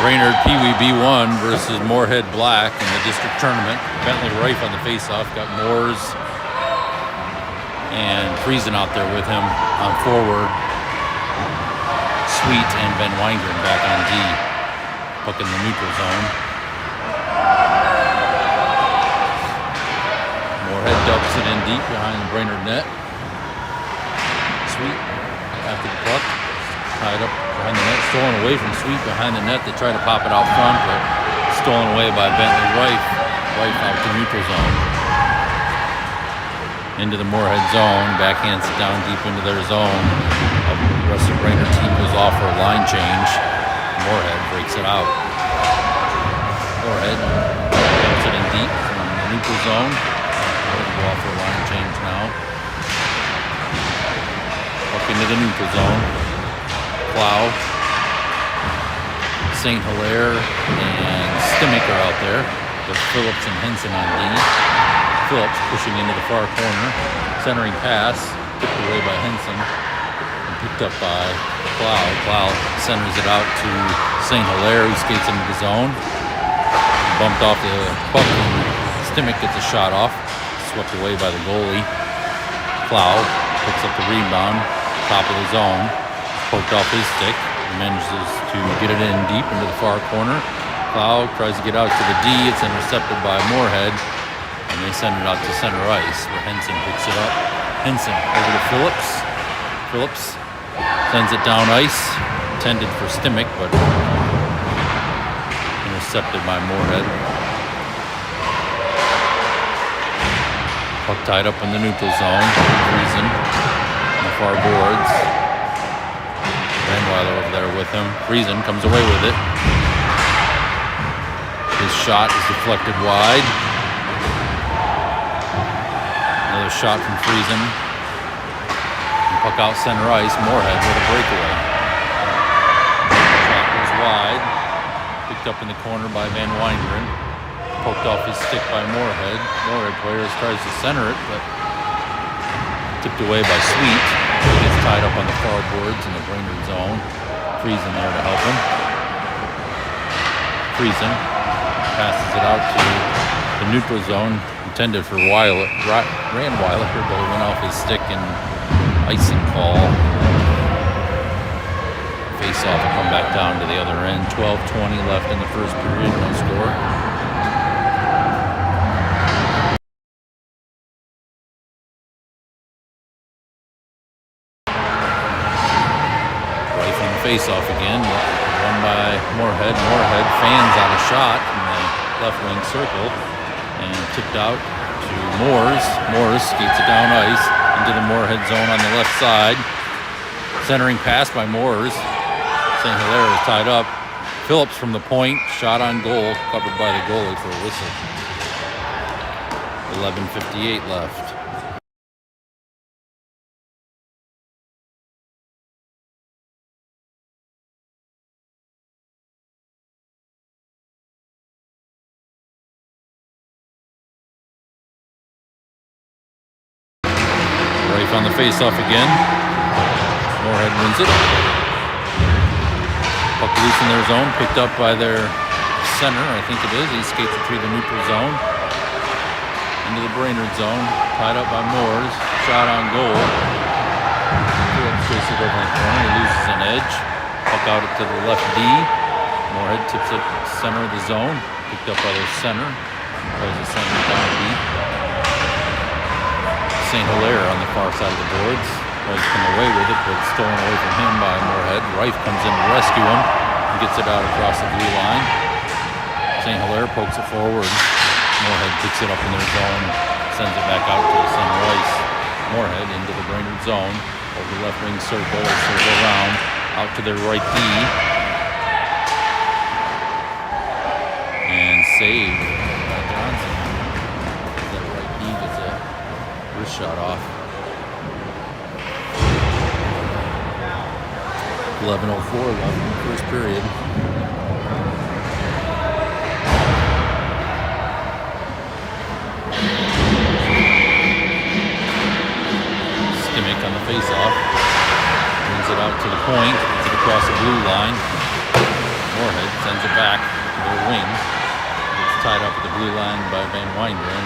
Brainerd Pee Wee B1 versus Moorhead Black in the district tournament. Bentley Rife on the face-off, got Moores and Friesen out there with him on forward. Sweet and Van Weingren back on D, puck in the neutral zone. Moorhead dumps it in deep behind the Brainerd net. Sweet after the puck, tied up behind the net, stolen away from Sweet behind the net. They try to pop it out front, but stolen away by Bentley Rife. Rife out to neutral zone. Into the Moorhead zone, backhands it down deep into their zone. The rest of the Brainerd team goes off for a line change. Moorhead breaks it out. Moorhead dumps it in deep from the neutral zone. Moorhead go off for a line change now. Up into the neutral zone. Plow, St. Hilaire, and Stimmick are out there. There's Phillips and Henson on D. Phillips pushing into the far corner. Centering pass, tipped away by Henson, and picked up by Plow. Plow centers it out to St. Hilaire, who skates into the zone. Bumped off the puck, and Stimmick gets a shot off. Swept away by the goalie. Plow picks up the rebound, top of the zone. Poked off his stick, manages to get it in deep into the far corner. Plow tries to get out to the D. It's intercepted by Moorhead, and they send it out to center ice, where Henson picks it up. Henson over to Phillips. Phillips sends it down ice, intended for Stimmick, but intercepted by Moorhead. Puck tied up in the neutral zone. Friesen on the far boards. Ranweiler over there with him. Friesen comes away with it. His shot is deflected wide. Another shot from Friesen. And puck out center ice. Moorhead with a breakaway. Shot goes wide. Picked up in the corner by Van Weingren. Poked off his stick by Moorhead. Moorhead players tries to center it, but tipped away by Sweet. He gets tied up on the far boards in the Brainerd zone. Friesen there to help him. Friesen passes it out to the neutral zone, intended for Ranweiler here, but it went off his stick and icing call. Face off will come back down to the other end. 12:20 left in the first period, no score. Face-off again, won by Moorhead. Moorhead fans on a shot from the left wing circle and tipped out to Moores. Moores skates it down ice into the Moorhead zone on the left side. Centering pass by Moores. St. Hilaire is tied up. Phillips from the point, shot on goal, covered by the goalie for a whistle. 11:58 left. Rife on the face-off again. Moorhead wins it. Puck loose in their zone, picked up by their center, I think it is. He skates it through the neutral zone. Into the Brainerd zone, tied up by Moores. Shot on goal. Phillips chases it over the corner, he loses an edge. Puck out it to the left D. Moorhead tips it center of the zone, picked up by their center. Tries to send it down deep. St. Hilaire on the far side of the boards. Tries to come away with it, but it's stolen away from him by Moorhead. Rife comes in to rescue him and gets it out across the blue line. St. Hilaire pokes it forward. Moorhead picks it up in their zone, sends it back out to the center ice. Moorhead into the Brainerd zone, over the left wing circle, they circle around, out to their right D. And saved by Johnson. That right D gets a wrist shot off. 11:04 left in the first period. Stimmick on the face-off. Brings it out to the point. Gets it across the blue line. Moorhead sends it back to their wing. It's tied up at the blue line by Van Wingeren,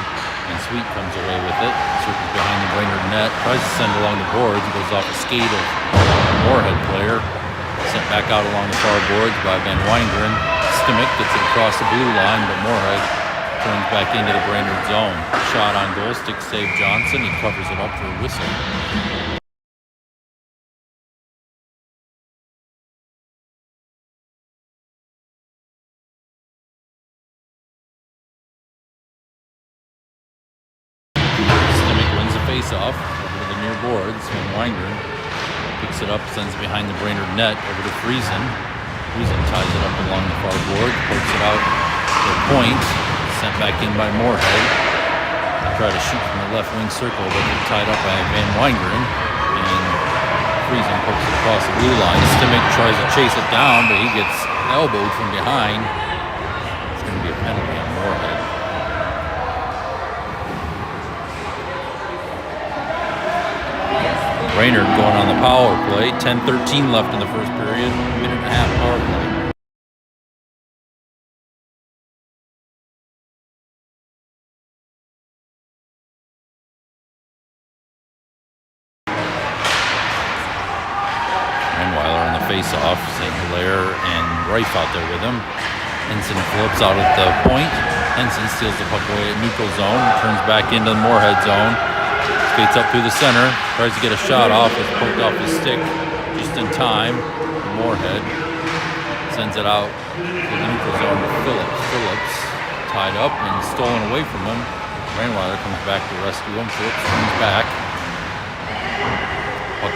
and Sweet comes away with it. Circles behind the Brainerd net, tries to send along the boards, goes off a skate of a Moorhead player. Sent back out along the far boards by Van Wingeren. Stimmick gets it across the blue line, but Moorhead turns back into the Brainerd zone. Shot on goal, stick save Johnson. He covers it up for a whistle. Stimmick wins the face-off over to the near boards. Van Wingeren picks it up, sends it behind the Brainerd net over to Friesen. Friesen ties it up along the far board, pokes it out to the point. Sent back in by Moorhead. They try to shoot from the left wing circle, but they're tied up by Van Wingeren. And Friesen pokes it across the blue line. Stimmick tries to chase it down, but he gets elbowed from behind. It's going to be a penalty on Moorhead. Brainerd going on the power play. 10-13 left in the first period. Minute and a half power play. Face-off, St. Hilaire and Reif out there with him. Henson flips out at the point. Henson steals the puck away at neutral zone, turns back into the Moorhead zone, skates up through the center, tries to get a shot off, is poked off his stick just in time. Moorhead sends it out to the neutral zone to Phillips. Phillips tied up and stolen away from him. Rainweiler comes back to rescue him. Phillips turns back. Puck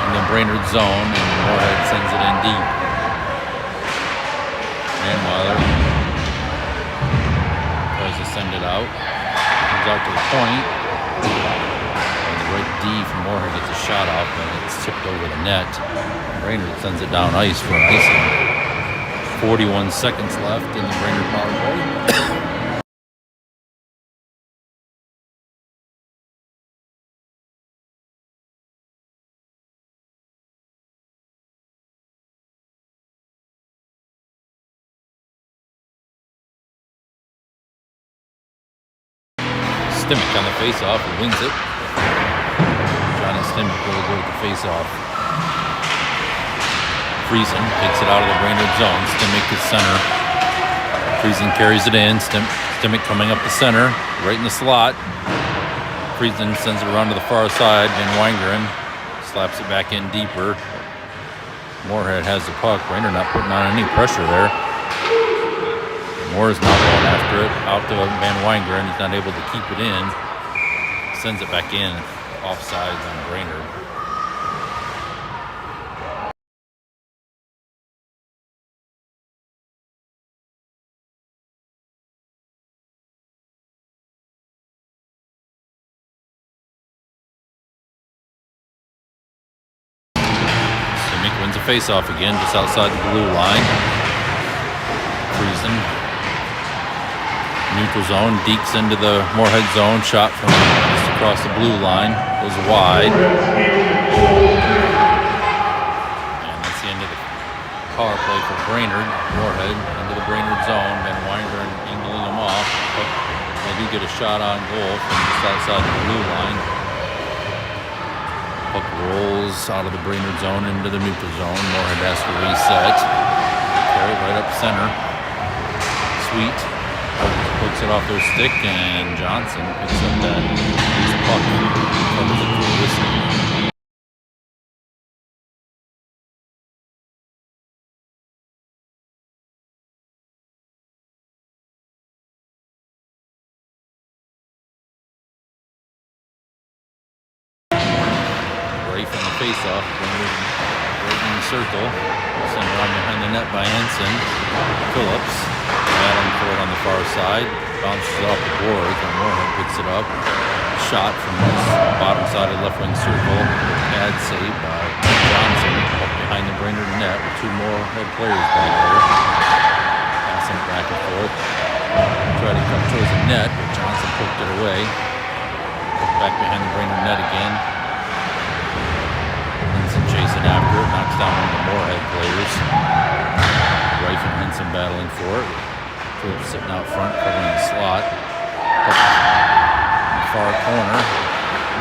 in the Brainerd zone, and Moorhead sends it in deep. Rainweiler tries to send it out. Comes out to the point. And the right D from Moorhead gets a shot off, and it's tipped over the net. Brainerd sends it down ice for an icing. 41 seconds left in the Brainerd power play. Stimmick on the face-off and wins it. Johnny Stimmick really good at the face-off. Friesen takes it out of the Brainerd zone. Stimmick is center. Friesen carries it in. Stimmick coming up the center, right in the slot. Friesen sends it around to the far side. Van Wingeren slaps it back in deeper. Moorhead has the puck. Brainerd not putting on any pressure there. Moore is not going after it. Out to Van Wingeren. He's not able to keep it in. Sends it back in. Offsides on Brainerd. Stimmick wins a face-off again, just outside the blue line. Friesen. Neutral zone, Deeks into the Moorhead zone, shot from just across the blue line, goes wide. And that's the end of the power play for Brainerd. Moorhead into the Brainerd zone, Van Wingeren angling them off. But they do get a shot on goal from just outside the blue line. Puck rolls out of the Brainerd zone into the neutral zone. Moorhead has to reset. Carry it right up center. Sweet. Pokes it off their stick, and Johnson picks up that puck and covers it for a whistle. Reif on the face-off, right in the circle, sent around behind the net by Henson. Phillips battling for it on the far side, bounces it off the boards, and Moorhead picks it up. Shot from the bottom side of the left wing circle. Pad save by Johnson up behind the Brainerd net with two Moorhead players back there. Passing back and forth. Tried to come towards the net, but Johnson poked it away. Back behind the Brainerd net again. Henson chasing after it, not knocks down one of the Moorhead players. Rife and Henson battling for it. Phillips sitting out front covering the slot. Up in the far corner.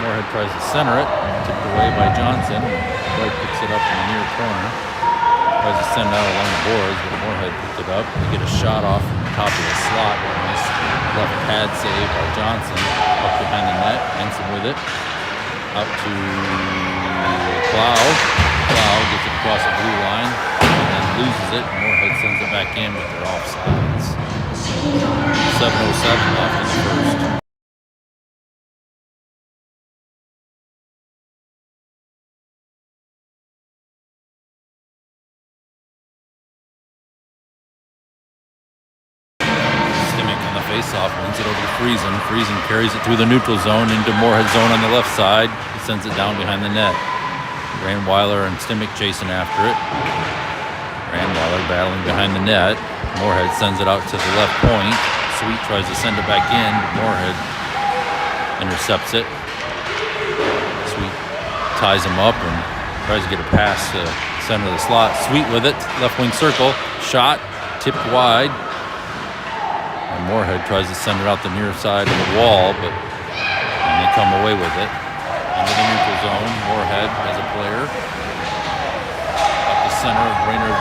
Moorhead tries to center it. Tipped away by Johnson. Wright picks it up in the near corner. Tries to send it out along the boards, but Moorhead picked it up. They get a shot off from the top of the slot. Nice left pad save by Johnson. Up behind the net. Henson with it. Out to Plow. Plow gets it across the blue line and then loses it. Moorhead sends it back in, but they're offsides. 7:07 left in the first. Face-off, wins it over to Friesen. Friesen carries it through the neutral zone into Moorhead zone on the left side. He sends it down behind the net. Brandweiler and Stimmick chasing after it. Brandweiler battling behind the net. Moorhead sends it out to the left point. Sweet tries to send it back in, but Moorhead intercepts it. Sweet ties him up and tries to get a pass to the center of the slot. Sweet with it, left wing circle, shot, tipped wide. And Moorhead tries to send it out the near side of the wall, but they come away with it. Into the neutral zone, Moorhead has a player. Up the center of Brainerd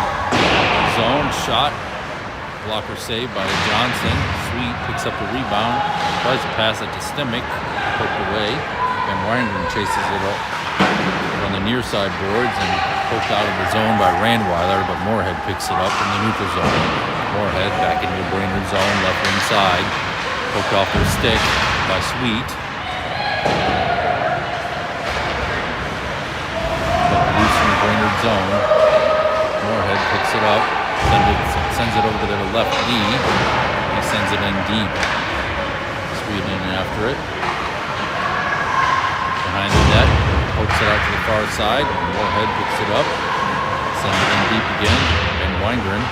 zone, shot. Blocker saved by Johnson. Sweet picks up the rebound, tries to pass it to Stimmick, poked away. Van Weingarten chases it up on the near side boards and poked out of the zone by Randweiler, but Moorhead picks it up in the neutral zone. Moorhead back into the Brainerd zone, left wing side. Poked off their stick by Sweet. But loose in the Brainerd zone. Moorhead picks it up, sends it over to their left D. He sends it in deep. Sweet in after it. Behind the net, pokes it out to the far side. Moorhead picks it up, sends it in deep again. Van Weingarten.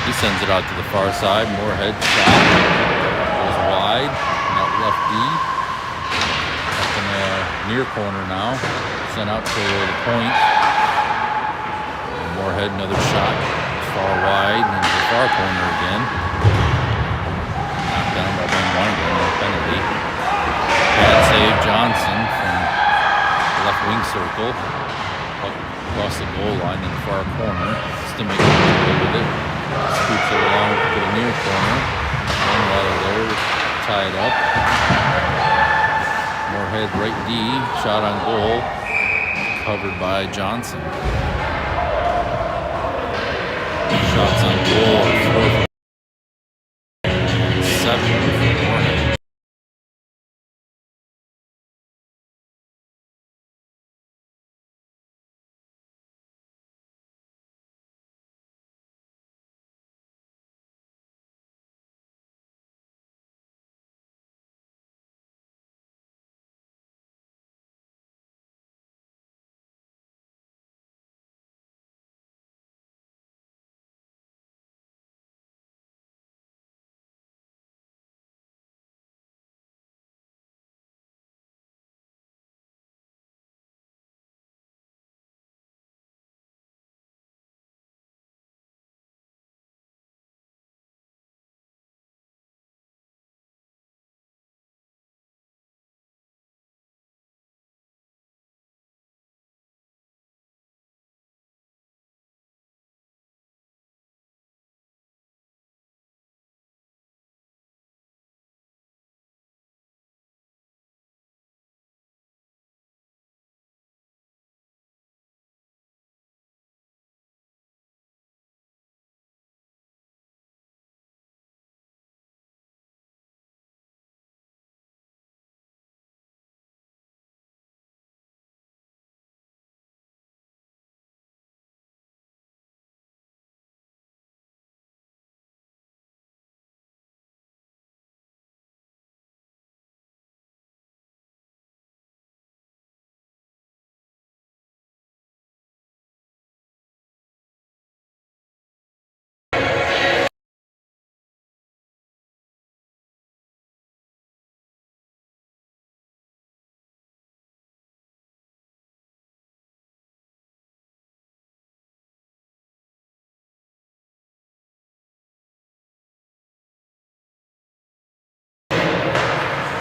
He sends it out to the far side. Moorhead shot goes wide. Out left D. Up in the near corner now. Sent out to the point. And Moorhead another shot. Far wide and into the far corner again. Knocked down by Ben Weingarten. No penalty. Bad save Johnson from the left wing circle. Up across the goal line in the far corner. Stimmick with it. Scoops it along to the near corner. One while there, tie it up. Moorhead right D, shot on goal, covered by Johnson. Shots on goal, 4-7 for Moorhead.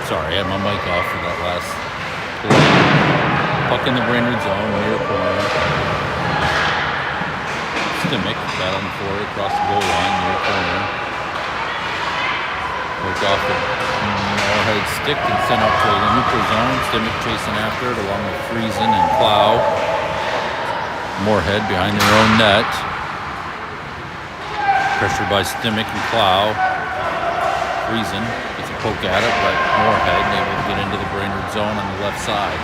Sorry, I had my mic off for that last play. Puck in the Brainerd zone, near corner. Stimmick battling for it across the goal line, near corner. Worked off the Moorhead stick and sent up to the neutral zone. Stimmick chasing after it along with Friesen and Plow. Moorhead behind their own net. Pressured by Stimmick and Plow. Friesen gets a poke at it, but Moorhead able to get into the Brainerd zone on the left side.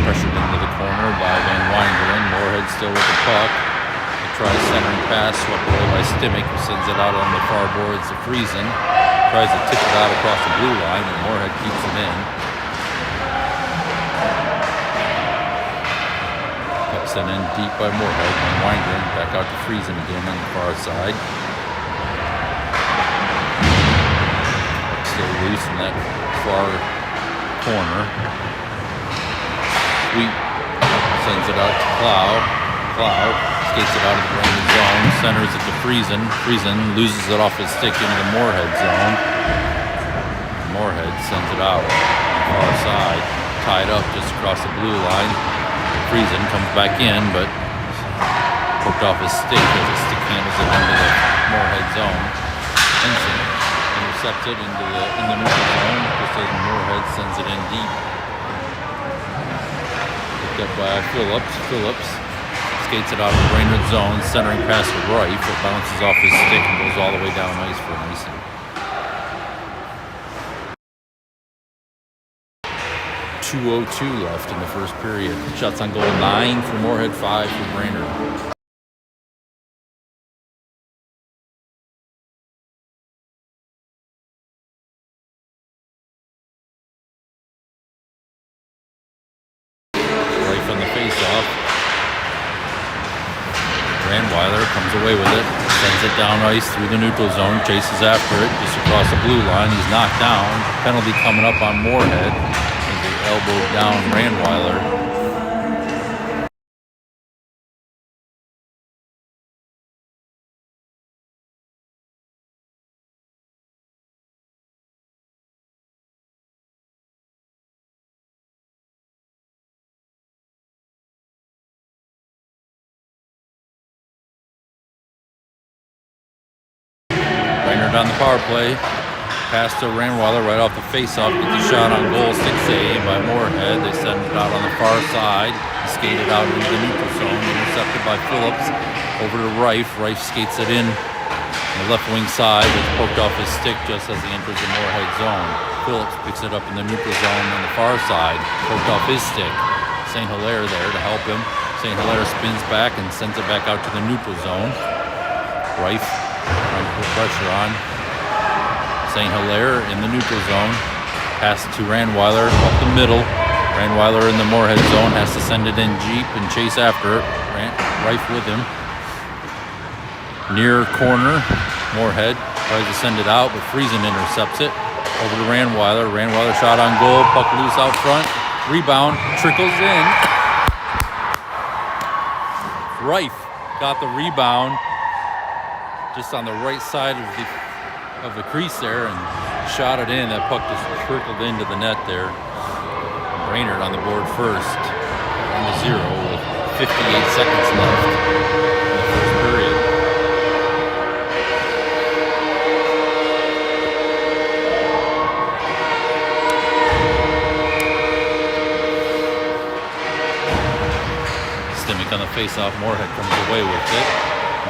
Pressured into the corner by Van Weingeren. Moorhead still with the puck. He tries centering pass, swept away by Stimmick, who sends it out on the far boards to Friesen. Tries to tip it out across the blue line, and Moorhead keeps it in. Puck sent in deep by Moorhead. Van Weingeren back out to Friesen again on the far side. Puck still loose in that far corner. Sweet sends it out to Plow. Plow skates it out of the Brainerd zone, centers it to Friesen. Friesen loses it off his stick into the Moorhead zone. Moorhead sends it out on the far side, tied up just across the blue line. Friesen comes back in, but poked off his stick as his stick handles it into the Moorhead zone. Henson intercepts it in the neutral zone, just as Moorhead sends it in deep. Picked up by Phillips. Phillips skates it out of the Brainerd zone, centering pass to Reif. It bounces off his stick and goes all the way down ice for Mason. 2:02 left in the first period. Shots on goal 9 for Moorhead, 5 for Brainerd. Reif on the face-off. Ranweiler comes away with it, sends it down ice through the neutral zone, chases after it just across the blue line. He's knocked down. Penalty coming up on Moorhead. They elbowed down Ranweiler. Brainerd on the power play. Pass to Ranweiler right off the face-off. Gets a shot on goal. Stick save by Moorhead. They send it out on the far side. He skated out into the neutral zone. Intercepted by Phillips. Over to Reif. Reif skates it in on the left wing side. It's poked off his stick just as he enters the Moorhead zone. Phillips picks it up in the neutral zone on the far side. Poked off his stick. St. Hilaire there to help him. St. Hilaire spins back and sends it back out to the neutral zone. Reif trying to put pressure on. St. Hilaire in the neutral zone. Pass to Ranweiler up the middle. Ranweiler in the Moorhead zone has to send it in deep and chase after it. Reif with him. Near corner. Moorhead tries to send it out, but Friesen intercepts it. Over to Ranweiler. Ranweiler shot on goal. Puck loose out front. Rebound. Trickles in. Reif got the rebound just on the right side of the crease there and shot it in. That puck just trickled into the net there. Brainerd on the board first, 1-0 with 58 seconds left in the first period. Stimmick on the face-off. Moorhead comes away with it.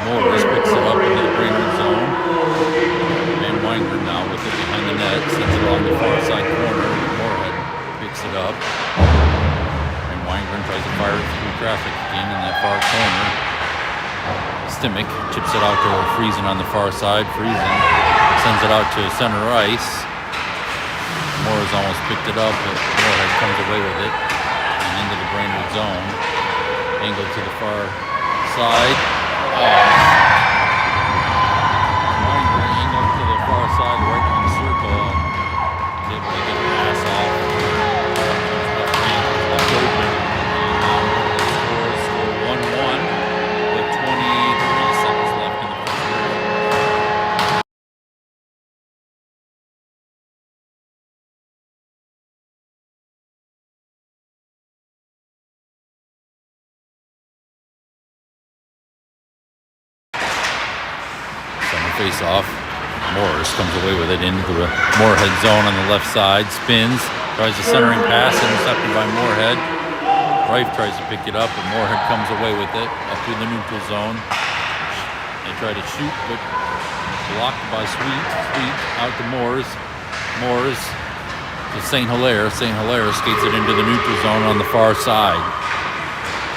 Morris picks it up into the Brainerd zone. Van Weingeren now with it behind the net. Sends it along the far side corner. Moorhead picks it up. Van Weingeren tries to fire it through traffic again in that far corner. Stimmick chips it out to Friesen on the far side. Friesen sends it out to center ice. Morris almost picked it up, but Moorhead comes away with it and into the Brainerd zone. Angled to the far side. Angled to the far side, right wing circle, and is able to get a pass off. Left open, and scores 1-1 with 23 seconds left in the first period. face-off. Morris comes away with it into the Moorhead zone on the left side. Spins, tries a centering pass, intercepted by Moorhead. Rife tries to pick it up, and Moorhead comes away with it up through the neutral zone. They try to shoot, but blocked by Sweet. Sweet out to Moores. Moores to St. Hilaire. St. Hilaire skates it into the neutral zone on the far side.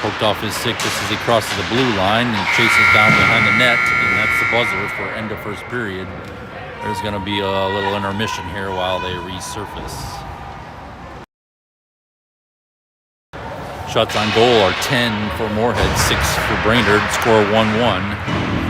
Poked off his stick just as he crosses the blue line and chases down behind the net, and that's the buzzer for end of first period. There's going to be a little intermission here while they resurface. Shots on goal are 10 for Moorhead, 6 for Brainerd. Score 1-1.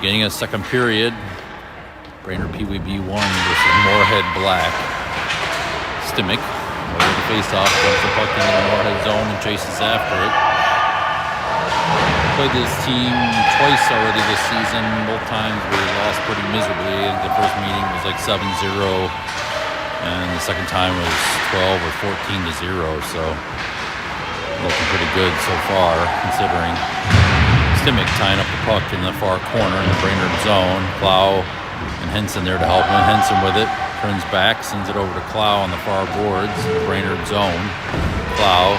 Beginning of second period. Brainerd PWB 1 versus Moorhead Black. Stimick over the face-off, dumps the puck into the Moorhead zone and chases after it. Played this team twice already this season. Both times we lost pretty miserably. The first meeting was like 7-0, and the second time was 12 or 14-0. So looking pretty good so far, considering. Stimick tying up the puck in the far corner in the Brainerd zone. Clow and Henson there to help him. Henson with it, turns back, sends it over to Clow on the far boards in the Brainerd zone. Clow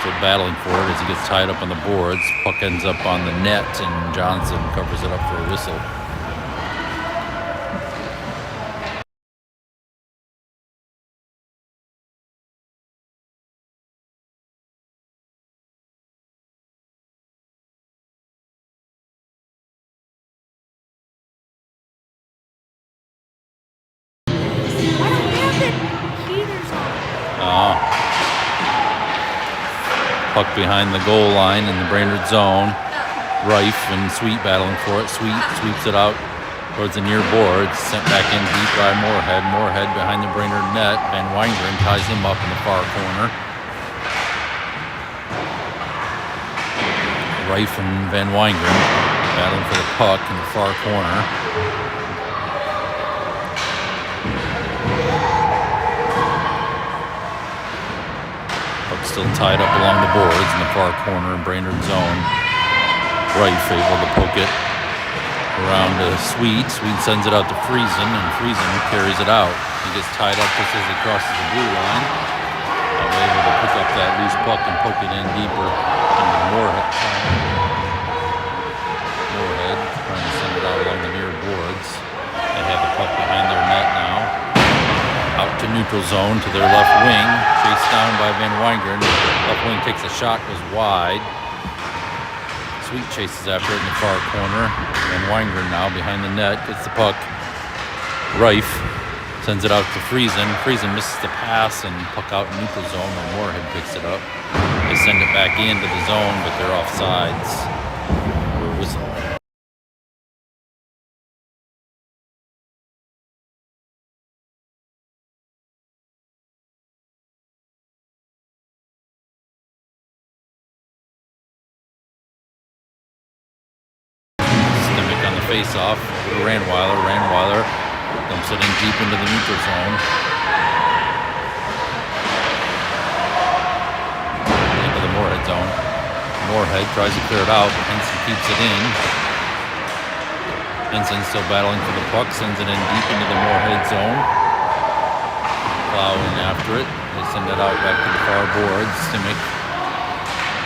still battling for it as he gets tied up on the boards. Puck ends up on the net, and Johnson covers it up for a whistle. Puck behind the goal line in the Brainerd zone. Rife and Sweet battling for it. Sweet sweeps it out towards the near boards. Sent back in deep by Moorhead. Moorhead behind the Brainerd net. Van Wingren ties him up in the far corner. Rife and Van Wingren battling for the puck in the far corner. Still tied up along the boards in the far corner in Brainerd zone. Rife able to poke it around to Sweet. Sweet sends it out to Friesen, and Friesen carries it out. He gets tied up just as he crosses the blue line. Able to pick up that loose puck and poke it in deeper into Moorhead. Moorhead trying to send it out along the near boards. They have the puck behind their net now. Out to neutral zone to their left wing. Chased down by Van Wingren. Left wing takes a shot, goes wide. Sweet chases after it in the far corner. Van Wingren now behind the net. Gets the puck. Rife sends it out to Friesen. Friesen misses the pass and puck out in neutral zone where Moorhead picks it up. They send it back into the zone, but they're offsides. We're whistling. Face-off to Ranweiler. Ranweiler dumps it in deep into the neutral zone. Into the Moorhead zone. Moorhead tries to clear it out, but Henson keeps it in. Henson still battling for the puck, sends it in deep into the Moorhead zone. Plowing after it. They send it out back to the far boards. Stimick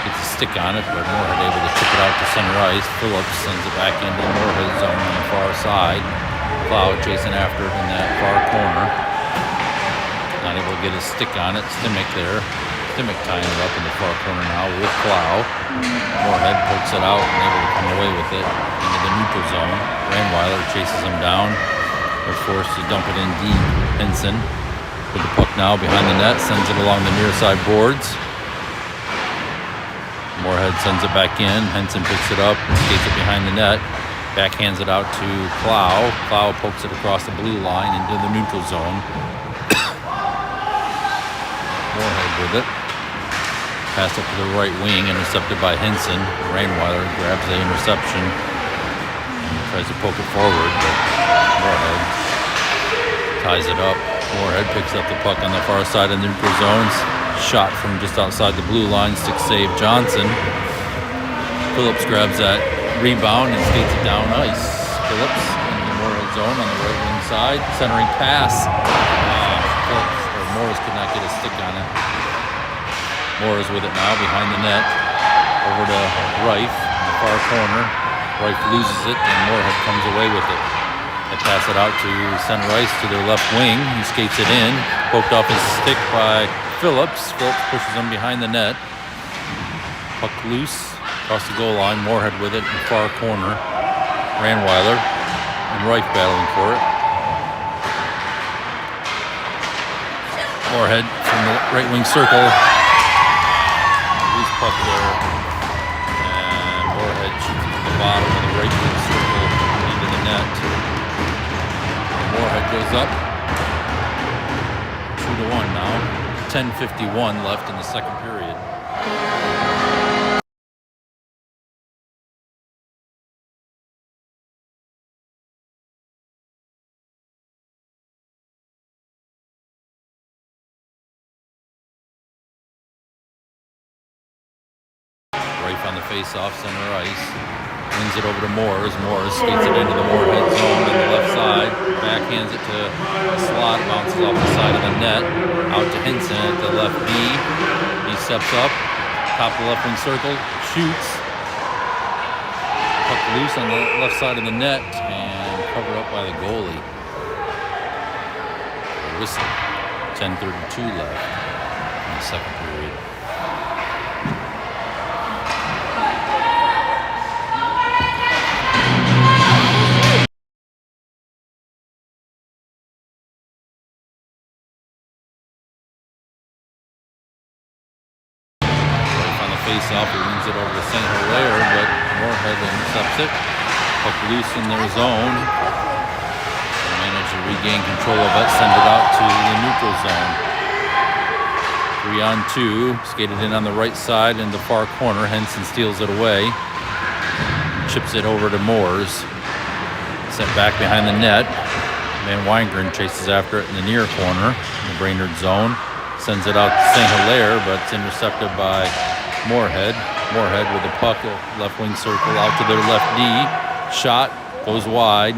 gets a stick on it, but Moorhead able to chip it out to center ice. Phillips sends it back into the Moorhead zone on the far side. Clow chasing after it in that far corner. Not able to get a stick on it. Stimick there. Stimick tying it up in the far corner now with Clow. Moorhead pokes it out and able to come away with it into the neutral zone. Ranweiler chases him down. They're forced to dump it in deep. Henson with the puck now behind the net. Sends it along the near side boards. Moorhead sends it back in. Henson picks it up, skates it behind the net, backhands it out to Clow. Clow pokes it across the blue line into the neutral zone. Moorhead with it. Pass up to the right wing, intercepted by Henson. Ranweiler grabs the interception and tries to poke it forward, but Moorhead ties it up. Moorhead picks up the puck on the far side of the neutral zones. Shot from just outside the blue line, stick save Johnson. Phillips grabs that rebound and skates it down ice. Phillips in the Moorhead zone on the right wing side, centering pass. Morris could not get a stick on it. Morris with it now behind the net, over to Rife in the far corner. Rife loses it and Moorhead comes away with it. They pass it out to center ice to their left wing. He skates it in, poked off his stick by Phillips. Phillips pushes him behind the net. Puck loose across the goal line. Moorhead with it in the far corner. Ranweiler and Rife battling for it. Moorhead from the right wing circle. Loose puck there. And Moorhead shoots it to the bottom of the right wing circle into the net. Moorhead goes up. 2-1 now. 10:51 left in the second period. Rife on the face-off, center ice. Wins it over to Moores. Moores skates it into the Moorhead zone on the left side. Backhands it to the slot. Bounces off the side of the net. Out to Henson at the left D. He steps up. Top of the left wing circle. Shoots. Puck loose on the left side of the net. And covered up by the goalie. Whistle. 10:32 left in the second period. Face-off, he wins it over to St. Hilaire, but Moorhead intercepts it. Puck loose in their zone. They manage to regain control of it, send it out to the neutral zone. 3-on-2, skated in on the right side in the far corner. Henson steals it away. Chips it over to Moores. Sent back behind the net. Van Weingren chases after it in the near corner, in the Brainerd zone. Sends it out to St. Hilaire, but it's intercepted by Moorhead. Moorhead with the puck at left wing circle out to their left D. Shot goes wide.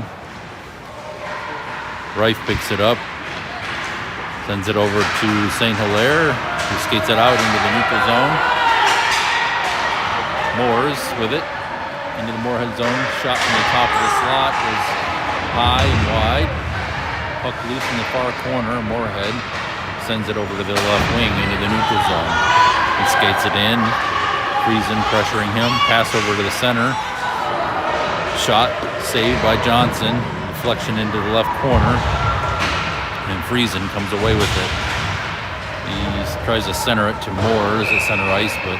Rife picks it up. Sends it over to St. Hilaire, who skates it out into the neutral zone. Moores with it into the Moorhead zone. Shot from the top of the slot is high and wide. Puck loose in the far corner. Moorhead sends it over to the left wing into the neutral zone. He skates it in. Friesen pressuring him. Pass over to the center. Shot saved by Johnson. Deflection into the left corner. And Friesen comes away with it. He tries to center it to Moores at center ice, but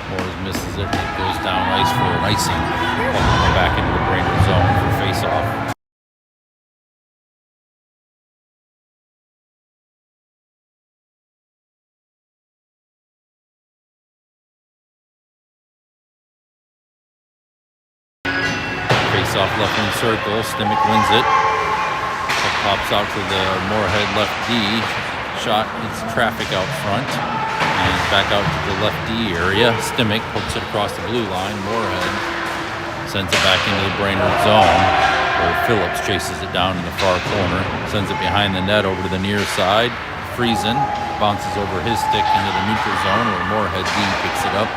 Moores misses it. It goes down ice for an icing. Back into the Brainerd zone for face-off. Off left wing circle, Stimmick wins it. It pops out to the Moorhead left D. Shot hits traffic out front and back out to the left D area. Stimmick pokes it across the blue line. Moorhead sends it back into the Brainerd zone, where Phillips chases it down in the far corner. Sends it behind the net over to the near side. Friesen bounces over his stick into the neutral zone, where Moorhead D picks it up.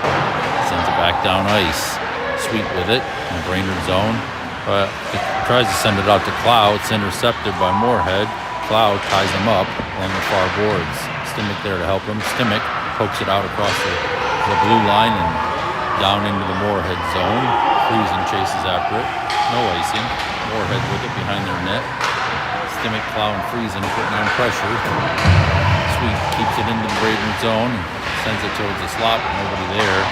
Sends it back down ice. Sweet with it in the Brainerd zone. He tries to send it out to Cloud. It's intercepted by Moorhead. Cloud ties him up along the far boards. Stimmick there to help him. Stimmick pokes it out across the blue line and down into the Moorhead zone. Friesen chases after it. No icing. Moorhead with it behind their net. Stimmick, Cloud, and Friesen putting on pressure. Sweet keeps it into the Brainerd zone. Sends it towards the slot. Nobody there.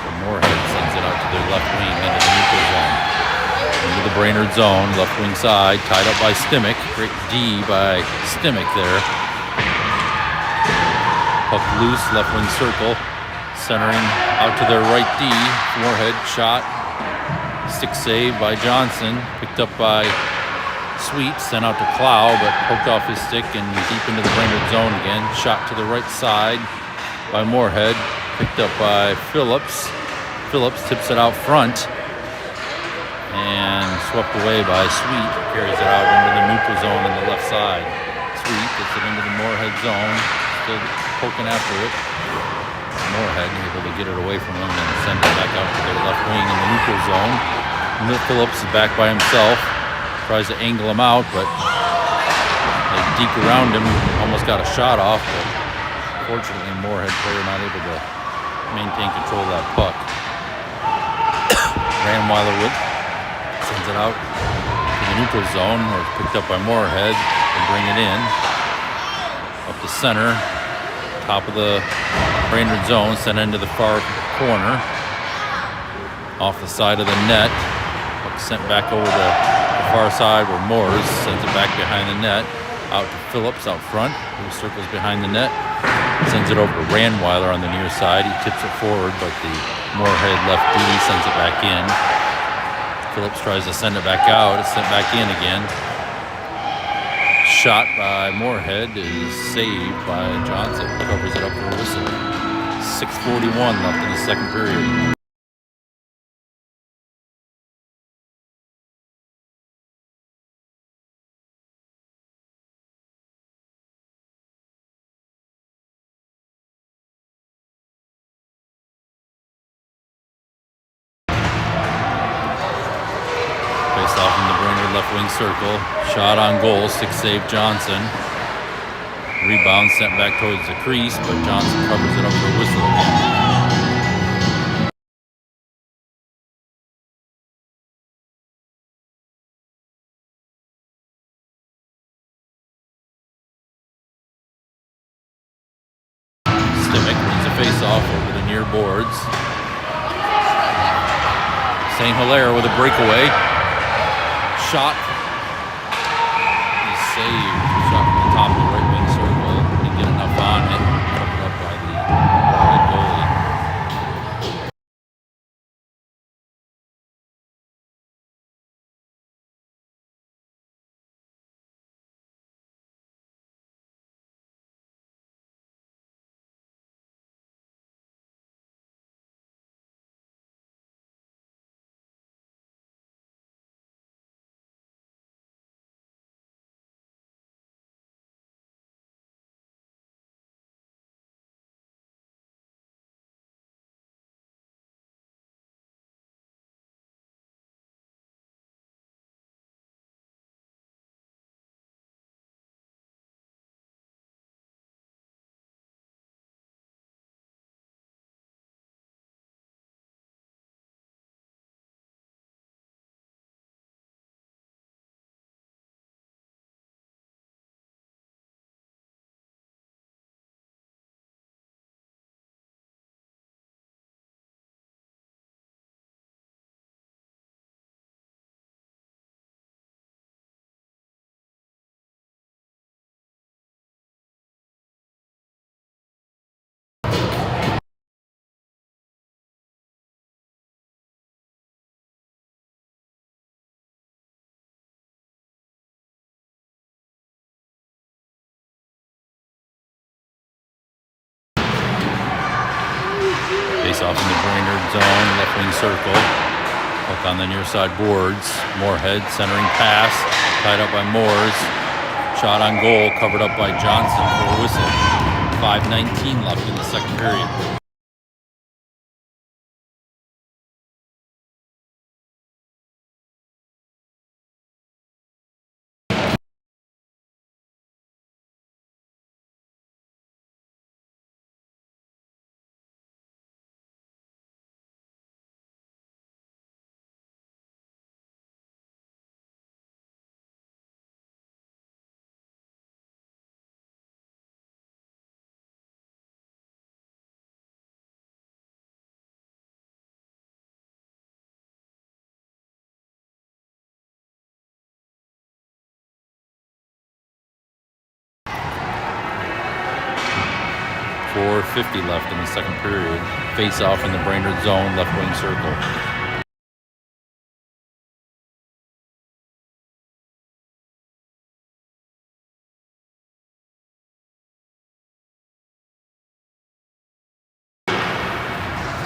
But Moorhead sends it out to their left wing into the neutral zone. Into the Brainerd zone, left wing side, tied up by Stimmick. Great D by Stimmick there. Puck loose, left wing circle. Centering out to their right D. Moorhead shot. Stick save by Johnson. Picked up by Sweet. Sent out to Clow, but poked off his stick and deep into the Brainerd zone again. Shot to the right side by Moorhead. Picked up by Phillips. Phillips tips it out front. And swept away by Sweet. Carries it out into the neutral zone on the left side. Sweet gets it into the Moorhead zone. Still poking after it. Moorhead able to get it away from him and send it back out to their left wing in the neutral zone. Phillips is back by himself. Tries to angle him out, but they deke around him. Almost got a shot off, but fortunately Moorhead player not able to maintain control of that puck. Ranweiler sends it out to the neutral zone, where it's picked up by Moorhead and bring it in. Up the center, top of the Brainerd zone, sent into the far corner. off the side of the net. Puck sent back over the far side where Moores sends it back behind the net. Out to Phillips out front, who circles behind the net. Sends it over to Ranweiler on the near side. He tips it forward, but the Moorhead left D sends it back in. Phillips tries to send it back out. It's sent back in again. Shot by Moorhead is saved by Johnson. Covers it up for a whistle. 6:41 left in the second period. Faced off in the Brainerd left wing circle. Shot on goal. 6-save Johnson. Rebound sent back towards the crease, but Johnson covers it up for a whistle again. Stimick wins the face-off over the near boards. St. Hilaire with a breakaway. Shot. He's saved. Shot from the top of the right wing circle. Didn't get enough on it. Covered up by the goalie. Face off in the Brainerd zone, left wing circle. Puck on the near side boards. Moorhead centering pass, tied up by Moores. Shot on goal, covered up by Johnson for a whistle. 5:19 left in the second period. .450 left in the second period. Face off in the Brainerd zone, left wing circle.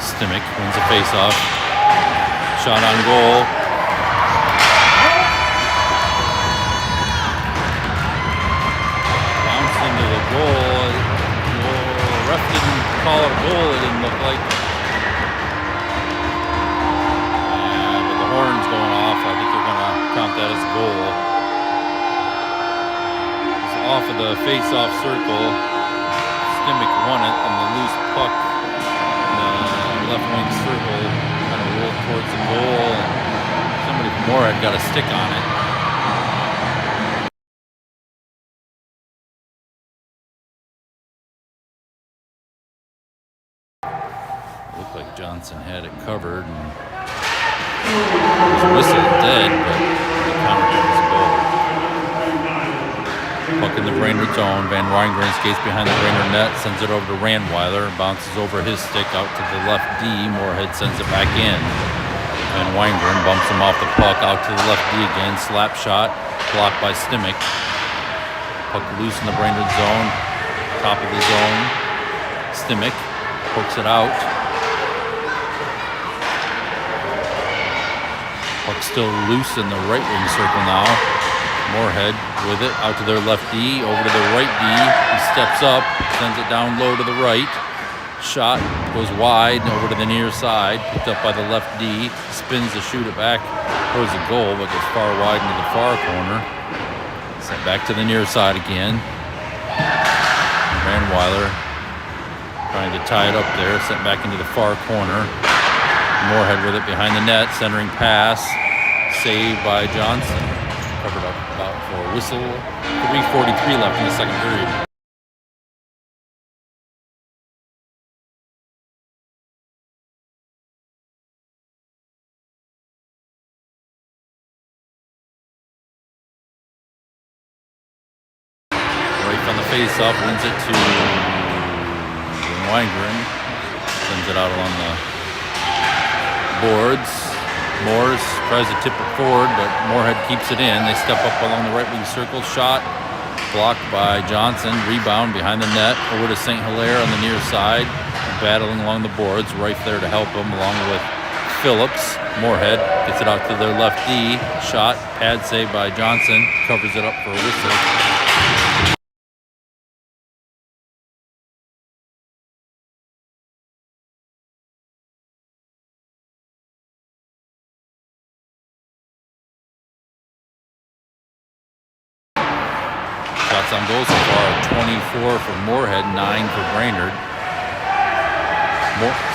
Stimick wins the face-off. Shot on goal. Bounced into the goal. The ref didn't call it a goal, it didn't look like. But the horn's going off. I think they're going to count that as a goal. It's off of the face-off circle. Stimick won it, and the loose puck left wing circle kind of rolled towards the goal, and somebody from Moorhead got a stick on it. It looked like Johnson had it covered, and His whistle is dead, but the counter is a goal. Puck in the Brainerd zone. Van Weingren skates behind the Brainerd net, sends it over to Randweiler, bounces over his stick out to the left D. Moorhead sends it back in. Van Weingren bumps him off the puck out to the left D again. Slap shot, blocked by Stimmick. Puck loose in the Brainerd zone, top of the zone. Stimmick pokes it out. Puck still loose in the right wing circle now. Moorhead with it out to their left D, over to the right D. He steps up, sends it down low to the right. Shot goes wide over to the near side, picked up by the left D. Spins to shoot it back towards the goal, but goes far wide into the far corner. Sent back to the near side again. Randweiler trying to tie it up there, sent back into the far corner. Moorhead with it behind the net, centering pass, saved by Johnson. Covered up about for a whistle. 3:43 left in the second period. Right on the face-off, wins it to Weingren. Sends it out along the boards. Morris tries to tip it forward, but Moorhead keeps it in. They step up along the right wing circle. Shot blocked by Johnson. Rebound behind the net. Over to St. Hilaire on the near side. Battling along the boards. Rife there to help him along with Phillips. Moorhead gets it out to their left D. Shot. Pad save by Johnson. Covers it up for a whistle. Shots on goal so far, 24 for Moorhead, 9 for Brainerd.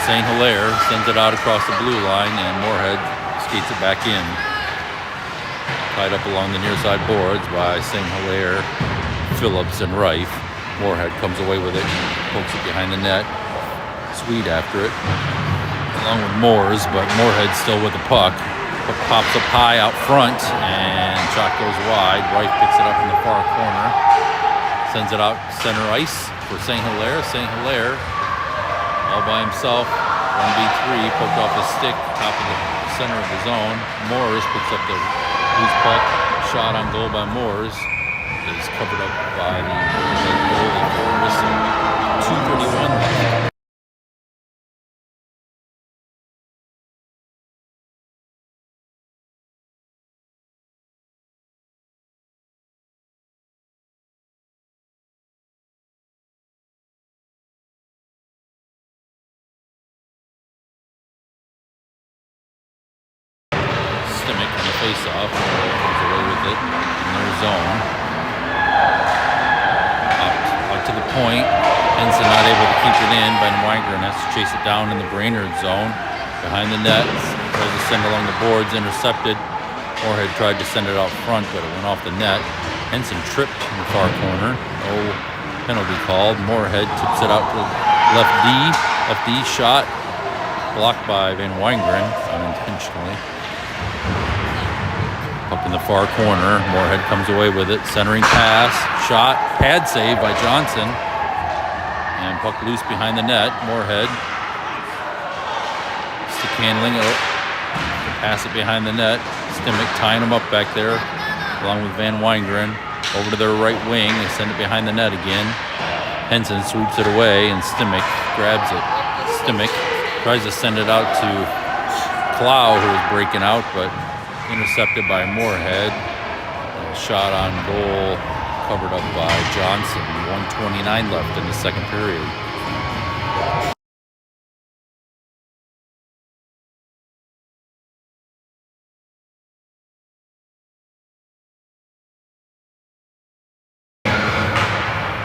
St. Hilaire sends it out across the blue line, and Moorhead skates it back in. Tied up along the near side boards by St. Hilaire, Phillips, and Rife. Moorhead comes away with it, pokes it behind the net. Sweet after it, along with Moores, but Moorhead still with the puck. Puck pops up high out front, and shot goes wide. Rife picks it up in the far corner. Sends it out center ice for St. Hilaire. St. Hilaire all by himself. 1v3, poked off his stick, top of the center of the zone. Moores picks up the loose puck. Shot on goal by Moores is covered up by the goalie for a whistle. 2:31 left. Stimmick on the face-off, comes away with it in their zone. Out to the point. Henson not able to keep it in. Van Weingren has to chase it down in the Brainerd zone. Behind the net, tries to send along the boards, intercepted. Moorhead tried to send it out front, but it went off the net. Henson tripped in the far corner. No penalty called. Moorhead tips it out to left D. Left D shot. Blocked by Van Weingren unintentionally. Up in the far corner, Moorhead comes away with it. Centering pass, shot, pad save by Johnson. And puck loose behind the net. Moorhead stick handling it. Pass it behind the net. Stimmick tying him up back there, along with Van Weingren. Over to their right wing. They send it behind the net again. Henson sweeps it away, and Stimmick grabs it. Stimmick tries to send it out to Clow, who is breaking out, but intercepted by Moorhead. Shot on goal, covered up by Johnson. 1:29 left in the second period.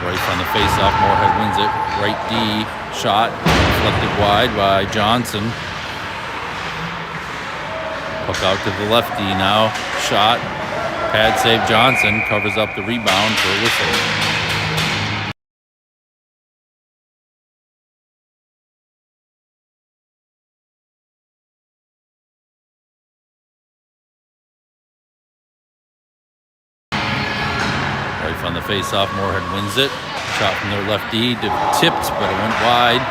Right on the face-off, Moorhead wins it. Right D, shot, deflected wide by Johnson. Puck out to the left D now. Shot. Pad save Johnson. Covers up the rebound for a whistle. on the face-off. Moorhead wins it. Shot from their left D, tipped, but it went wide.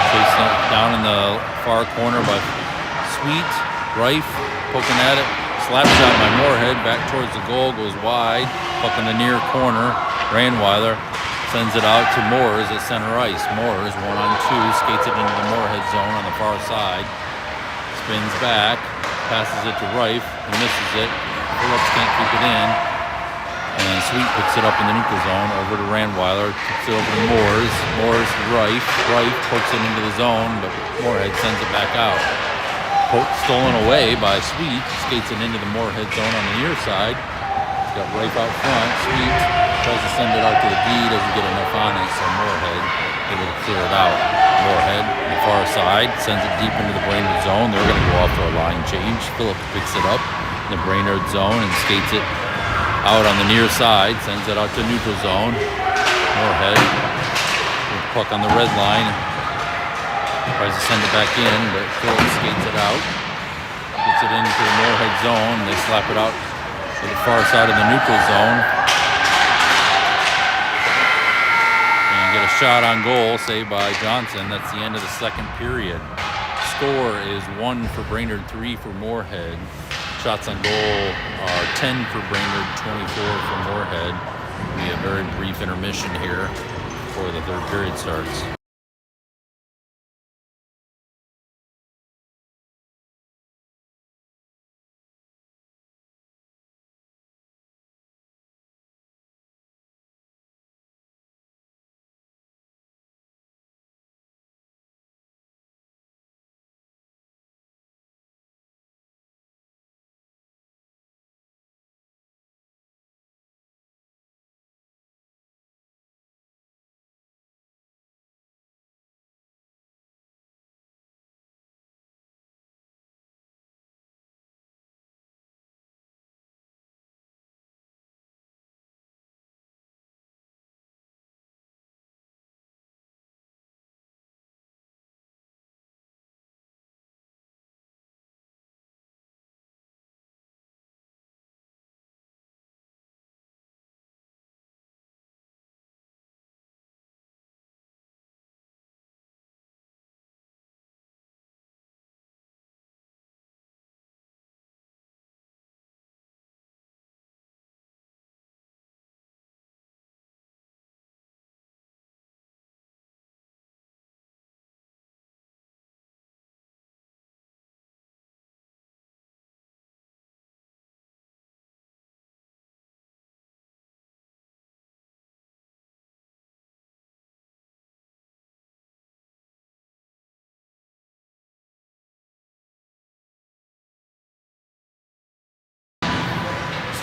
Chasing it down in the far corner by Sweet. Rife poking at it. Slap shot by Moorhead back towards the goal, goes wide. Puck in the near corner. Ranweiler sends it out to Moores at center ice. Moores, 1-on-2, skates it into the Moorhead zone on the far side. Spins back, passes it to Rife, he misses it. Phillips can't keep it in. And Sweet picks it up in the neutral zone over to Ranweiler, kicks it over to Moores. Moores to Rife. Rife pokes it into the zone, but Moorhead sends it back out. Poke stolen away by Sweet, skates it into the Moorhead zone on the near side. He's got Rife out front. Sweet tries to send it out to the D, doesn't get enough on it, so Moorhead able to clear it out. Moorhead on the far side sends it deep into the Brainerd zone. They're going to go off for a line change. Phillips picks it up in the Brainerd zone and skates it out on the near side, sends it out to neutral zone. Moorhead with the puck on the red line. Tries to send it back in, but Phillips skates it out. Gets it into the Moorhead zone. They slap it out to the far side of the neutral zone. And get a shot on goal, saved by Johnson. That's the end of the second period. Score is 1 for Brainerd, 3 for Moorhead. Shots on goal are 10 for Brainerd, 24 for Moorhead. It'll be a very brief intermission here before the third period starts.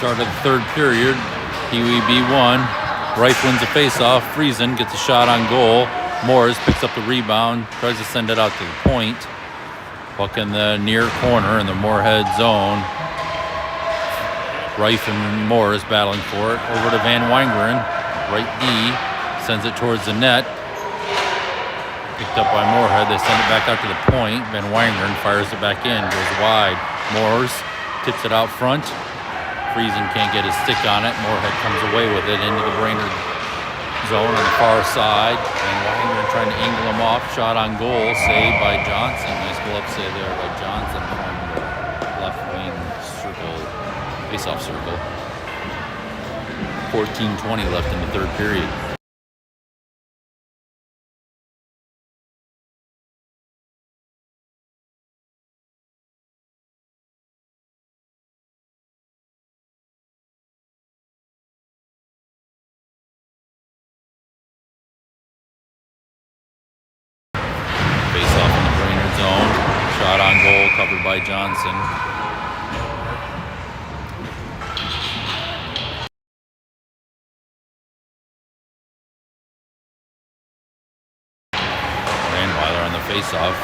Start of the third period, Pee-wee B1. Rife wins the faceoff. Friesen gets a shot on goal. Morris picks up the rebound, tries to send it out to the point. Puck in the near corner in the Moorhead zone. Rife and Morris battling for it. Over to Van Wangeren. Right D sends it towards the net. Picked up by Moorhead. They send it back out to the point. Van Wangeren fires it back in, goes wide. Morris tips it out front. Friesen can't get his stick on it. Moorhead comes away with it into the Brainerd zone on the far side. And Wagner trying to angle him off. Shot on goal, saved by Johnson. Nice pull-up save there by Johnson from the left wing circle, face-off circle. 14:20 left in the third period. Shot on goal, covered by Johnson. Ranweiler on the face-off.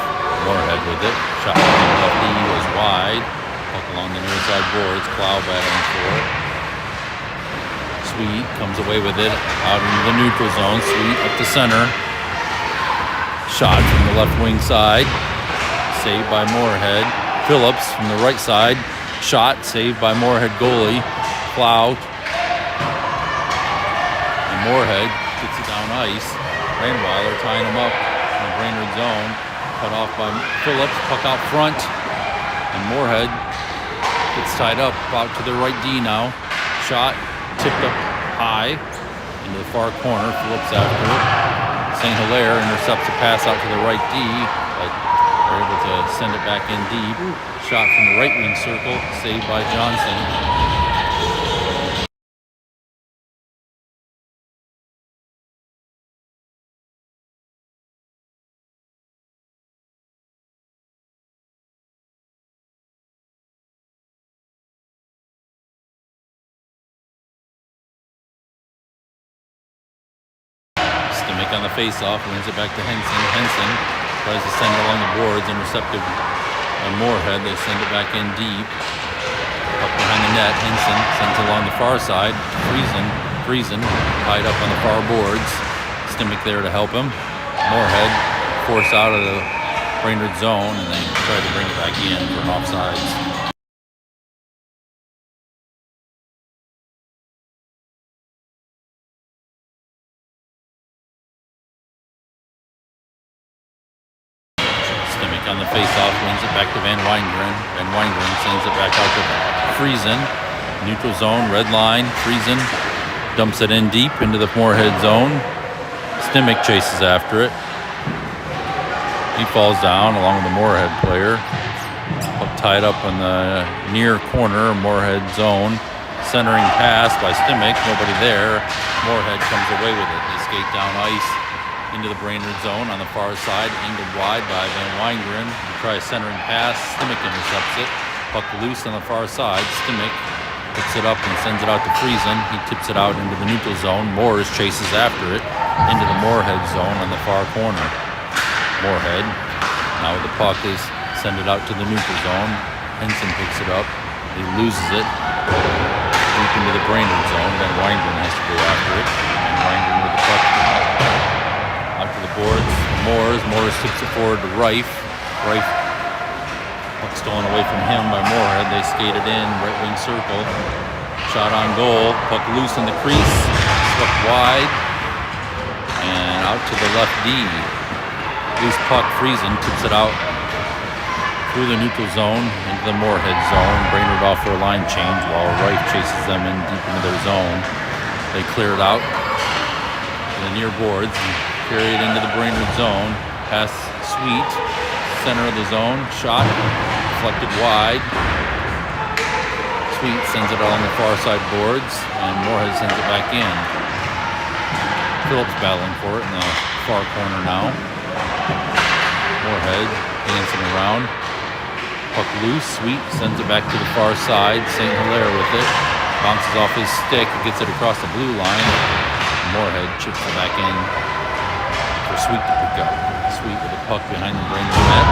Moorhead with it. Shot from the left D was wide. Puck along the near side boards. Clow battling for it. Sweet comes away with it out into the neutral zone. Sweet up the center. Shot from the left wing side. Saved by Moorhead. Phillips from the right side. Shot saved by Moorhead goalie. Plow Moorhead gets it down ice. Rainweiler tying him up in the Brainerd zone. Cut off by Phillips. Puck out front. And Moorhead gets tied up out to the right D now. Shot tipped up high into the far corner. Phillips after it. St. Hilaire intercepts a pass out to the right D, but they're able to send it back in deep. Shot from the right wing circle, saved by Johnson. Stimmich on the face-off, wins it back to Henson. Henson tries to send it along the boards, intercepted by Moorhead. They send it back in deep. Up behind the net, Henson sends it along the far side. Friesen tied up on the far boards. Stimmich there to help him. Moorhead forced out of the Brainerd zone, and they try to bring it back in for an offsides. On the face-off, wins it back to Van Weingren. Van Weingren sends it back out to Friesen. Neutral zone, red line. Friesen dumps it in deep into the Moorhead zone. Stimmich chases after it. He falls down along with the Moorhead player. Tied up in the near corner, Moorhead zone. Centering pass by Stimmich, nobody there. Moorhead comes away with it. They skate down ice into the Brainerd zone on the far side, angled wide by Van Weingren. He tries centering pass. Stimmich intercepts it. Puck loose on the far side. Stimmich picks it up and sends it out to Friesen. He tips it out into the neutral zone. Moores chases after it into the Moorhead zone on the far corner. Moorhead, now with the puck, is send it out to the neutral zone. Henson picks it up. He loses it deep into the Brainerd zone. Van Weingren has to go after it. Van Weingren with the puck out to the boards. Moores tips it forward to Reif. Puck stolen away from him by Moorhead. They skated in, right wing circle. Shot on goal. Puck loose in the crease. Swept wide. And out to the left D. Loose puck. Friesen tips it out through the neutral zone into the Moorhead zone. Brainerd off for a line change while Reif chases them in deep into their zone. They clear it out to the near boards and carry it into the Brainerd zone. Pass Sweet, center of the zone. Shot, deflected wide. Sweet sends it along the far side boards, and Moorhead sends it back in. Phillips battling for it in the far corner now. Moorhead dancing around. Puck loose. Sweet sends it back to the far side. St. Hilaire with it. Bounces off his stick. Gets it across the blue line. Moorhead chips it back in for Sweet to pick up. Sweet with the puck behind the Brainerd net.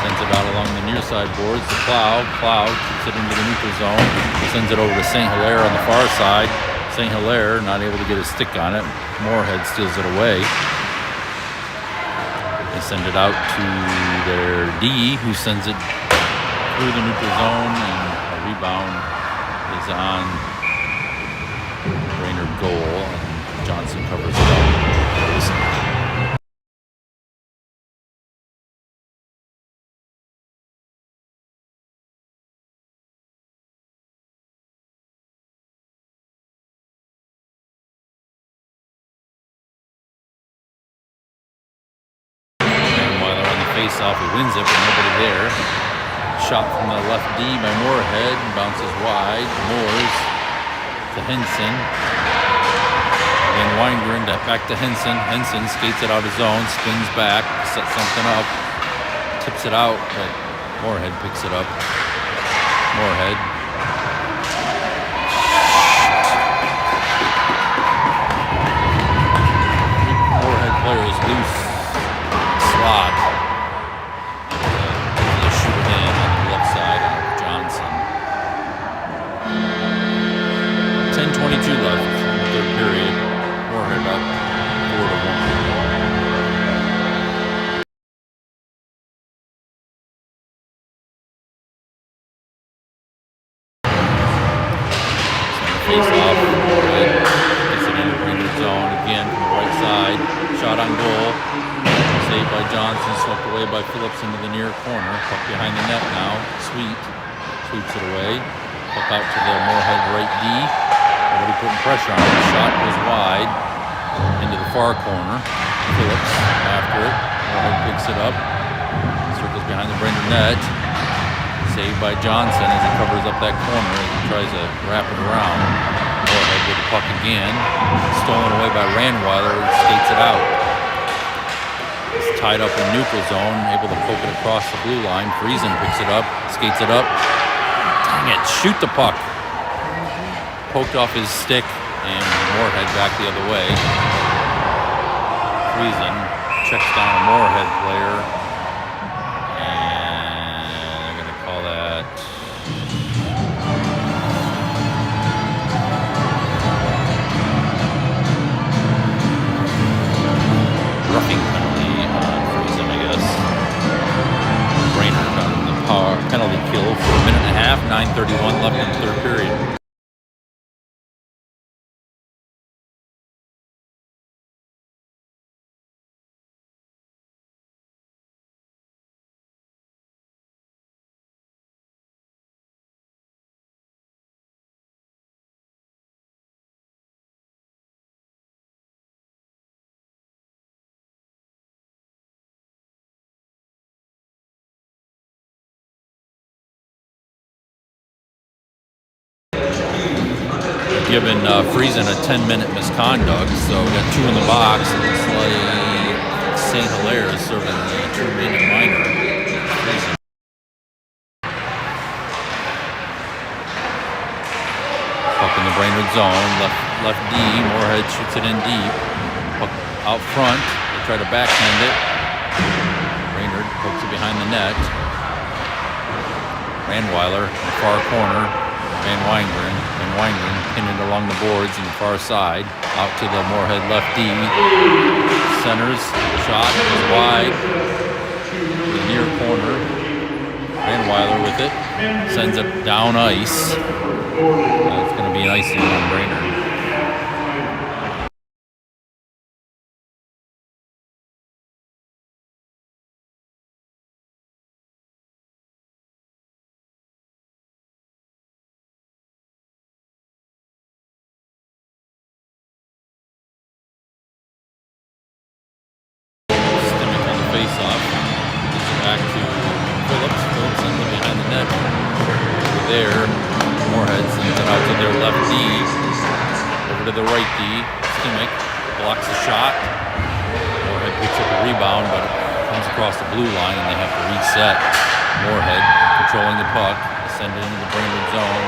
Sends it out along the near side boards to Plow. Plow keeps it into the neutral zone. Sends it over to St. Hilaire on the far side. St. Hilaire not able to get a stick on it. Moorhead steals it away. They send it out to their D, who sends it through the neutral zone, and a rebound is on Brainerd goal, and Johnson covers it up. Face-off, he wins it, but nobody there. Shot from the left D by Moorhead, bounces wide. Moores to Henson. Again, Weingren back to Henson. Henson skates it out of zone, spins back, sets something up, tips it out, but Moorhead picks it up. Moorhead. Moorhead player is loose. Slot. Face off, Moorhead gets it into Brainerd shot on goal. Saved by Johnson, swept away by Phillips into the near corner. Puck behind the net now. Sweeps it away. Puck out to the Moorhead right D. Nobody putting pressure on it. The shot goes wide into the far corner. Phillips after it. Moorhead picks it up. Circles behind the Brainerd net. Saved by Johnson as he covers up that corner as he tries to wrap it around. Moorhead with the puck again. Stolen away by Randweiler, who skates it out. He's tied up in neutral zone, able to poke it across the blue line. Friesen picks it up, skates it up. Dang it, shoot the puck. Poked off his stick, and Moorhead back the other way. Friesen checks down a Moorhead player, and they're going to call that roughing penalty on Friesen, I guess. Brainerd on the power penalty kill for a minute and a half, 9:31 left in the third period. Given Friesen a 10-minute misconduct, so we got 2 in the box. It looks like St. Hilaire is serving the 2-minute minor. Friesen. Puck in the Brainerd zone, left D. Moorhead shoots it in deep. Puck out front. They try to backhand it. Brainerd pokes it behind the net. Randweiler in the far corner. Van Wingren pinned it along the boards in the far side. Out to the Moorhead left D. Centers. Shot goes wide. The near corner. Van Weiler with it. Sends it down ice. It's going to be an icing on Brainerd. Face-off. Gives it back to Phillips. Phillips sends it behind the net. Over there, Moorhead sends it out to their left D. Over to the right D. Stimmick blocks the shot. Moorhead picks up the rebound, but it comes across the blue line and they have to reset. Moorhead controlling the puck. They send it into the Brainerd zone.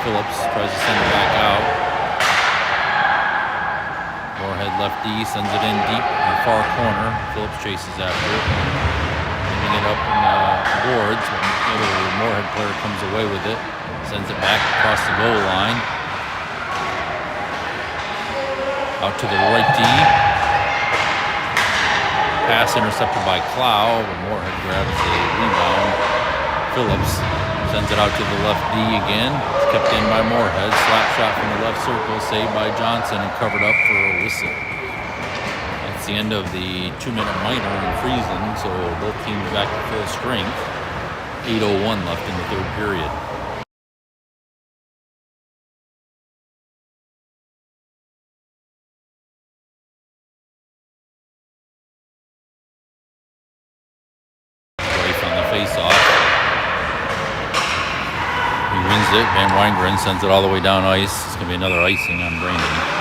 Phillips tries to send it back out. Moorhead left D, sends it in deep in the far corner. Phillips chases after it. Ending it up in the boards. The Moorhead player comes away with it. Sends it back across the goal line. Out to the right D. Pass intercepted by Clow, but Moorhead grabs the rebound. Phillips sends it out to the left D again. It's kept in by Moorhead. Slap shot from the left circle, saved by Johnson and covered up for a whistle. That's the end of the 2-minute minor in Friesen, so both teams back to full strength. 8:01 left in the third period. Rife on the face-off. He wins it. Van Wingren sends it all the way down ice. It's going to be another icing on Brainerd.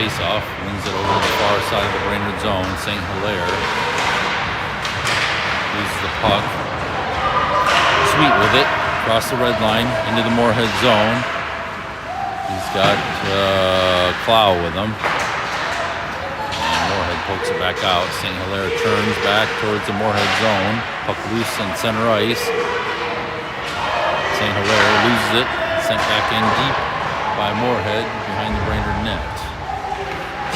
faceoff. Wins it over to the far side of the Brainerd zone. St. Hilaire loses the puck. Sweet with it. Across the red line into the Moorhead zone. He's got Clow with him. And Moorhead pokes it back out. St. Hilaire turns back towards the Moorhead zone. Puck loose on center ice. St. Hilaire loses it. Sent back in deep by Moorhead behind the Brainerd net.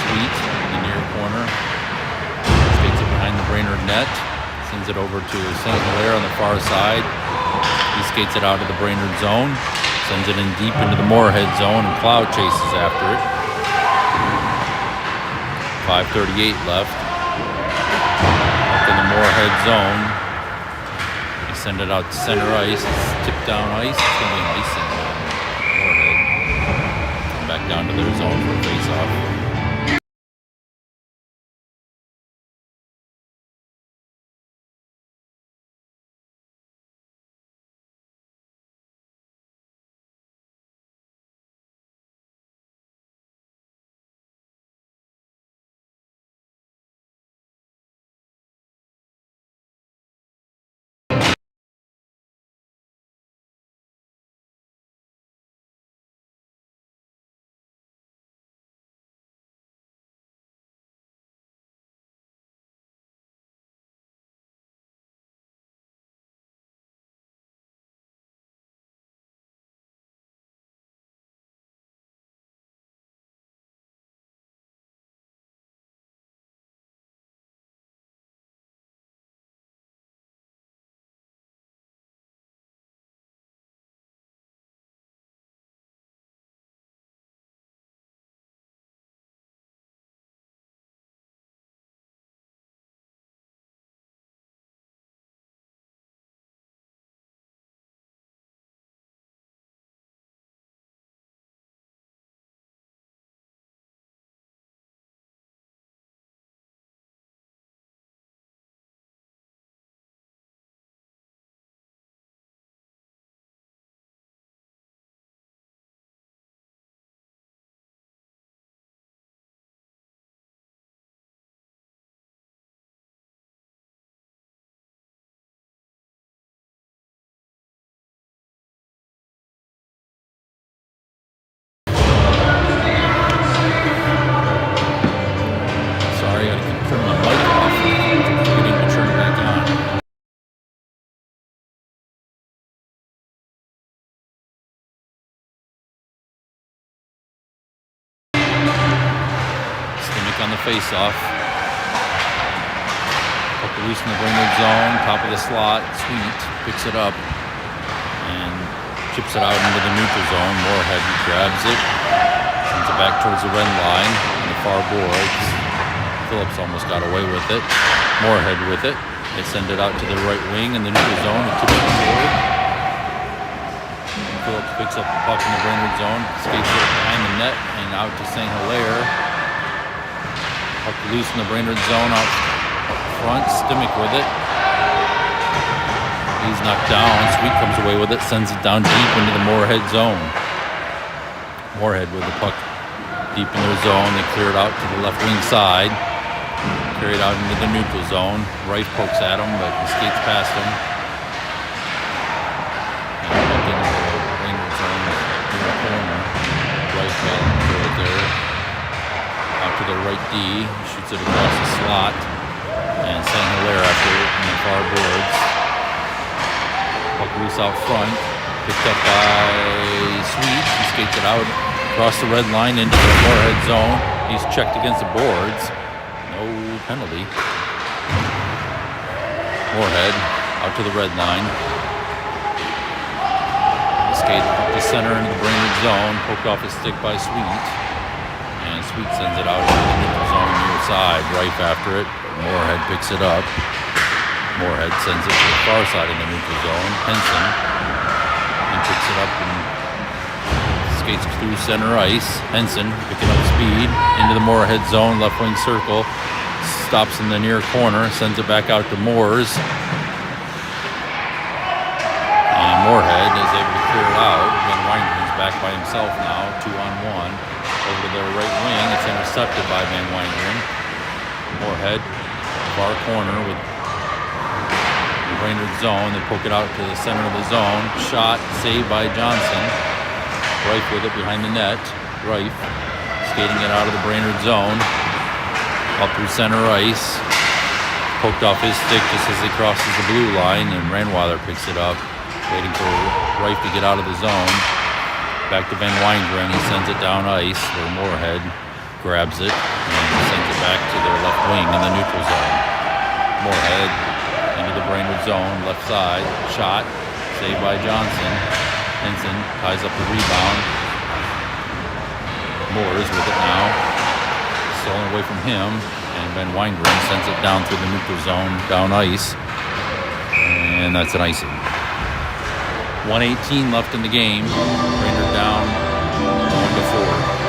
Sweet in the near corner. Skates it behind the Brainerd net. Sends it over to St. Hilaire on the far side. He skates it out of the Brainerd zone. Sends it in deep into the Moorhead zone, and Cloud chases after it. 5:38 left. Up in the Moorhead zone. They send it out to center ice. It's tipped down ice. It's going to be an icing on Moorhead. Come back down to their zone for a face-off. On the face-off. Puck loose in the Brainerd zone, top of the slot. Sweet picks it up and chips it out into the neutral zone. Moorhead grabs it, sends it back towards the red line on the far boards. Phillips almost got away with it. Moorhead with it. They send it out to the right wing in the neutral zone and tip it forward. Phillips picks up the puck in the Brainerd zone, skates it behind the net and out to St. Hilaire. Puck loose in the Brainerd zone out front. Stimmick with it. He's knocked down. Sweet comes away with it. Sends it down deep into the Moorhead zone. Moorhead with the puck deep in their zone. They clear it out to the left wing side. Carry it out into the neutral zone. Rife pokes at him, but he skates past him. And back into the Brainerd zone in the corner. Rife got him right there. To the right D, shoots it across the slot, and St. Hilaire after it in the far boards. Puck loose out front, picked up by Sweet. He skates it out across the red line into the Moorhead zone. He's checked against the boards. No penalty. Moorhead out to the red line. Skated up the center into the Brainerd zone, poked off his stick by Sweet. And Sweet sends it out into the neutral zone near side. Rife after it. Moorhead picks it up. Moorhead sends it to the far side in the neutral zone. Henson picks it up and skates through center ice. Henson picking up speed into the Moorhead zone, left wing circle. Stops in the near corner. Sends it back out to Moores. And Moorhead is able to clear it out. Van Weinberg's back by himself now, 2-on-1. Over to their right wing. It's intercepted by Van Wangeren. Moorhead, far corner with Brainerd zone. They poke it out to the center of the zone. Shot, saved by Johnson. Reif with it behind the net. Reif skating it out of the Brainerd zone. Up through center ice. Poked off his stick just as he crosses the blue line, and Ranweiler picks it up, waiting for Reif to get out of the zone. Back to Van Wangeren. He sends it down ice where Moorhead grabs it and sends it back to their left wing in the neutral zone. Moorhead into the Brainerd zone, left side, shot, saved by Johnson. Henson ties up the rebound. Moore is with it now, stolen away from him, and Van Wangeren sends it down through the neutral zone, down ice, and that's an icing. 1:18 left in the game. Brainerd down 1-4.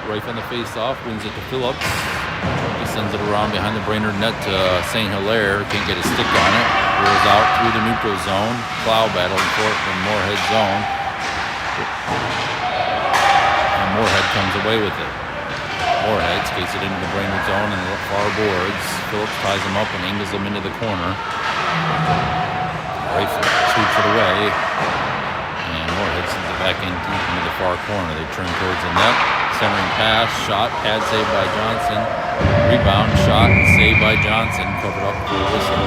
Reif on the face-off, wins it to Phillips. He sends it around behind the Brainerd net to St. Hilaire. Can't get a stick on it. Rolls out through the neutral zone. Plow battling for it from Moorhead zone. And Moorhead comes away with it. Moorhead skates it into the Brainerd zone and the far boards. Phillips ties him up and angles him into the corner. Reif sweeps it away. And Moorhead sends it back in deep into the far corner. They turn towards the net. Centering pass, shot, pad saved by Johnson. Rebound, shot, and saved by Johnson. Covered up for a whistle.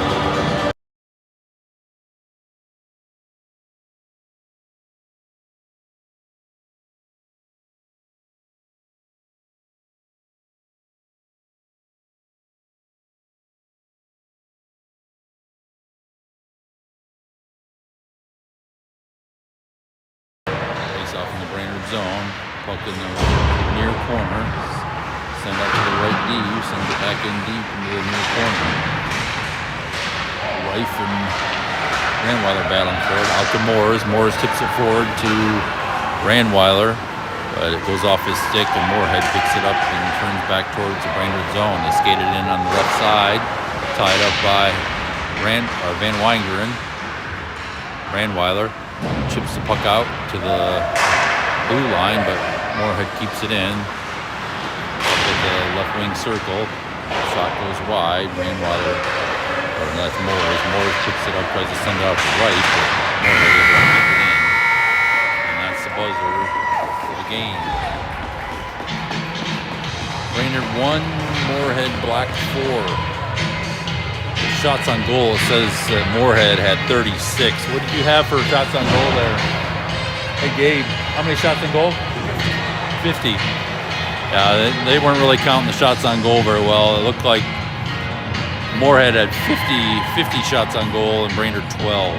Face off in the Brainerd zone. Puck in the near corner. Send out to the right D. Send it back in deep into the near corner. Reif and Ranweiler battling for it. Out to Moores. Moores tips it forward to Ranweiler, but it goes off his stick, and Moorhead picks it up and turns back towards the Brainerd zone. They skated in on the left side, tied up by Van Wangeren. Ranweiler chips the puck out to the blue line, but Moorhead keeps it in. Up at the left wing circle. Shot goes wide. Ranweiler, or that's Moores. Moores picks it up, tries to send it out to right, but Moorhead able to keep it in. And that's the buzzer for the game. Brainerd 1, Moorhead Black 4. Shots on goal, it says that Moorhead had 36. What did you have for shots on goal there? Hey Gabe, how many shots on goal? 50. Yeah, they weren't really counting the shots on goal very well. It looked like Moorhead had 50 shots on goal and Brainerd 12.